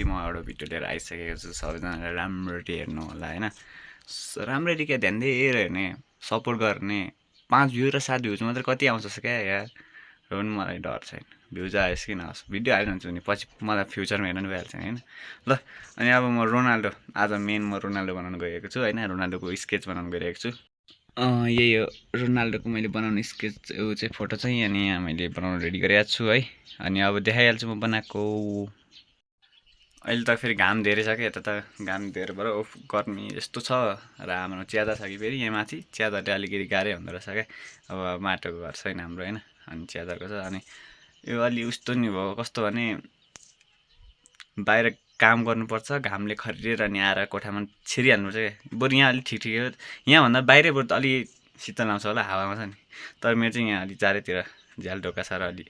म एउटा भिडियो लिएर आइसकेको छु सबैजनाले राम्ररी हेर्नु होला हैन राम्ररी क्या ध्यान दिएर हेर्ने सपोर्ट गर्ने 5 भ्यू र 7 भ्यूज मात्रै कति आउँछ क्या यार र पनि मलाई डर छैन भ्यूज आयोस् कि नआओस् भिडियो हालिरहन्छु नि पछि मलाई फ्युचरमा हेर्नु पनि भइहाल्छ हैन ल अनि अब म रोनाल्डो आज मेन म रोनाल्डो बनाउन गएको छु हैन रोनाल्डोको स्केच बनाउन गइरहेको छु यही हो रोनाल्डोको मैले बनाउने स्केच चाहिँ फोटो चाहिँ अनि यहाँ मैले बनाउन रेडी गरिरहेको छु है अनि अब देखाइहाल्छु म बनाएको अहिले त फेरि घाम धेरै छ क्या यता त घाम धेरैबाट उफ गर्मी यस्तो छ र हाम्रो च्यादर छ कि फेरि यहाँ माथि च्यादरले अलिकति गाह्रै हुँदो रहेछ क्या अब माटोको घर छैन हाम्रो होइन अनि च्यादरको छ अनि यो अलि उस्तो नि भयो कस्तो भने बाहिर काम गर्नुपर्छ घामले खरिएर अनि आएर कोठामा छिरिहाल्नुपर्छ क्या बरु यहाँ अलिक ठिक ठिकै हो यहाँभन्दा बाहिरै बरु त अलि शीतल आउँछ होला हावामा छ नि तर मेरो चाहिँ यहाँ अलि चारैतिर झ्याल ढोका छ र अलि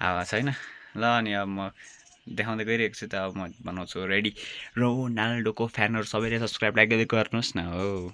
हावा छैन ल अनि अब म देखाउँदै गइरहेको छु त अब म बनाउँछु रेडी रोनाल्डोको फ्यानहरू सबैले सब्सक्राइब लाइक गर्दै गर्नुहोस् न हो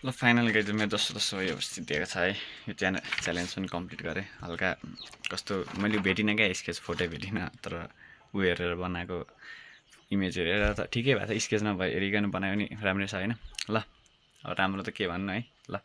ल फाइनल गाइज मेरो जस्तो यो अवस्थित दिएको छ है। यो च्यालेन्ज पनि कम्प्लिट गरेँ। हल्का कस्तो मैले भेटिनँ क्या स्केच, फोटो भेटिनँ, तर ऊ हेरेर बनाएको इमेज हेरेर त ठिकै भएको छ। स्केचमा हेरिकन बनायो भने राम्रै छ होइन। ल अब राम्रो त के भन्नु है। ल।